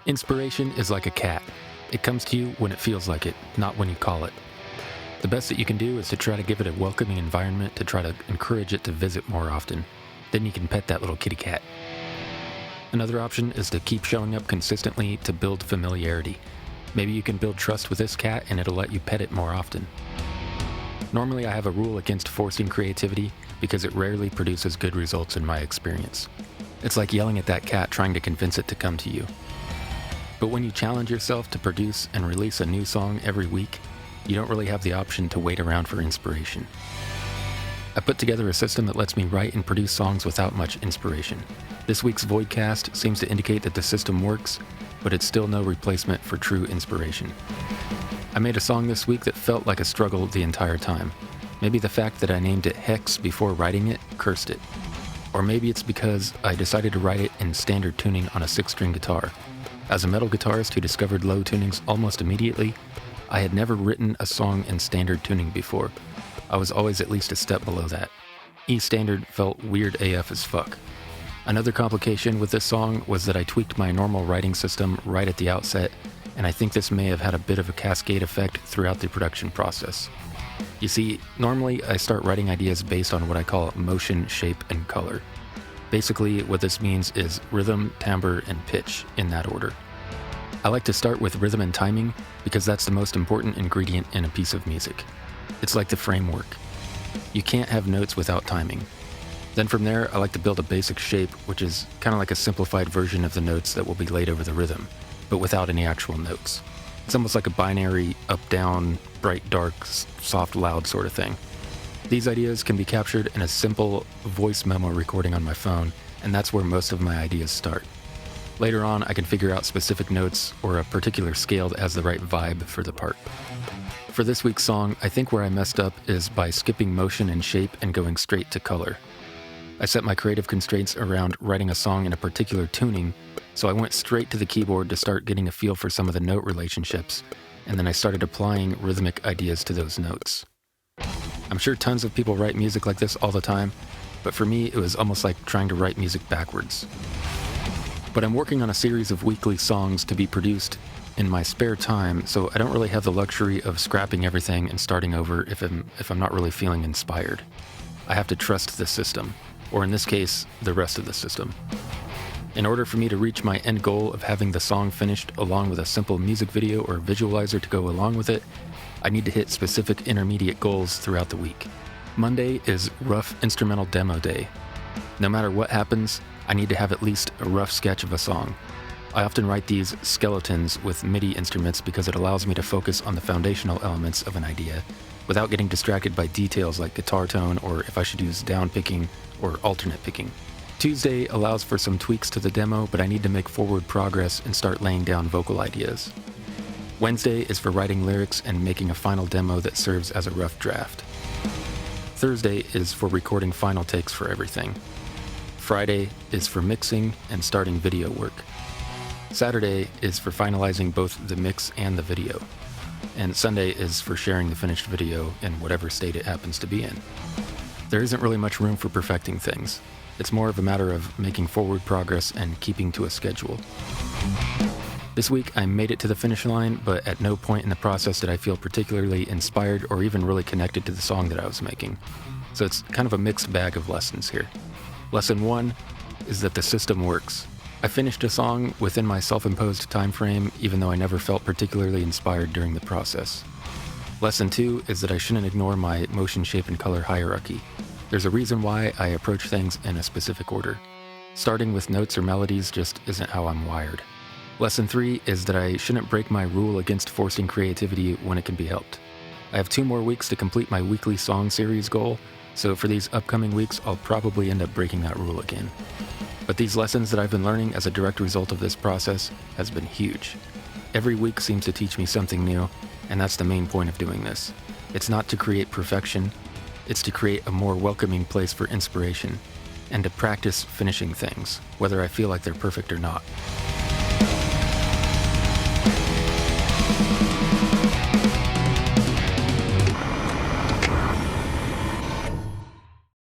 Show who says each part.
Speaker 1: Inspiration is like a cat. It comes to you when it feels like it, not when you call it. The best that you can do is to try to give it a welcoming environment to try to encourage it to visit more often. Then you can pet that little kitty cat. Another option is to keep showing up consistently to build familiarity. Maybe you can build trust with this cat and it'll let you pet it more often. Normally I have a rule against forcing creativity because it rarely produces good results in my experience. It's like yelling at that cat trying to convince it to come to you. But when you challenge yourself to produce and release a new song every week, you don't really have the option to wait around for inspiration. I put together a system that lets me write and produce songs without much inspiration. This week's Voidcast seems to indicate that the system works, but it's still no replacement for true inspiration. I made a song this week that felt like a struggle the entire time. Maybe the fact that I named it Hex before writing it cursed it. Or maybe it's because I decided to write it in standard tuning on a 6-string guitar. As a metal guitarist who discovered low tunings almost immediately, I had never written a song in standard tuning before. I was always at least a step below that. E standard felt weird AF as fuck. Another complication with this song was that I tweaked my normal writing system right at the outset, and I think this may have had a bit of a cascade effect throughout the production process. You see, normally I start writing ideas based on what I call motion, shape, and color. Basically, what this means is rhythm, timbre, and pitch in that order. I like to start with rhythm and timing because that's the most important ingredient in a piece of music. It's like the framework. You can't have notes without timing. Then from there, I like to build a basic shape, which is kind of like a simplified version of the notes that will be laid over the rhythm, but without any actual notes. It's almost like a binary up-down, bright, dark, soft, loud sort of thing. These ideas can be captured in a simple voice memo recording on my phone, and that's where most of my ideas start. Later on, I can figure out specific notes or a particular scale that has the right vibe for the part. For this week's song, I think where I messed up is by skipping motion and shape and going straight to color. I set my creative constraints around writing a song in a particular tuning, so I went straight to the keyboard to start getting a feel for some of the note relationships, and then I started applying rhythmic ideas to those notes. I'm sure tons of people write music like this all the time, but for me it was almost like trying to write music backwards. But I'm working on a series of weekly songs to be produced in my spare time, so I don't really have the luxury of scrapping everything and starting over if I'm not really feeling inspired. I have to trust the system, or in this case, the rest of the system. In order for me to reach my end goal of having the song finished along with a simple music video or visualizer to go along with it, I need to hit specific intermediate goals throughout the week. Monday is rough instrumental demo day. No matter what happens, I need to have at least a rough sketch of a song. I often write these skeletons with MIDI instruments because it allows me to focus on the foundational elements of an idea without getting distracted by details like guitar tone or if I should use down picking or alternate picking. Tuesday allows for some tweaks to the demo, but I need to make forward progress and start laying down vocal ideas. Wednesday is for writing lyrics and making a final demo that serves as a rough draft. Thursday is for recording final takes for everything. Friday is for mixing and starting video work. Saturday is for finalizing both the mix and the video. And Sunday is for sharing the finished video in whatever state it happens to be in. There isn't really much room for perfecting things. It's more of a matter of making forward progress and keeping to a schedule. This week I made it to the finish line, but at no point in the process did I feel particularly inspired or even really connected to the song that I was making. So it's kind of a mixed bag of lessons here. Lesson 1 is that the system works. I finished a song within my self-imposed time frame, even though I never felt particularly inspired during the process. Lesson 2 is that I shouldn't ignore my motion, shape, and color hierarchy. There's a reason why I approach things in a specific order. Starting with notes or melodies just isn't how I'm wired. Lesson 3 is that I shouldn't break my rule against forcing creativity when it can be helped. I have 2 more weeks to complete my weekly song series goal, so for these upcoming weeks I'll probably end up breaking that rule again. But these lessons that I've been learning as a direct result of this process has been huge. Every week seems to teach me something new, and that's the main point of doing this. It's not to create perfection, it's to create a more welcoming place for inspiration, and to practice finishing things, whether I feel like they're perfect or not.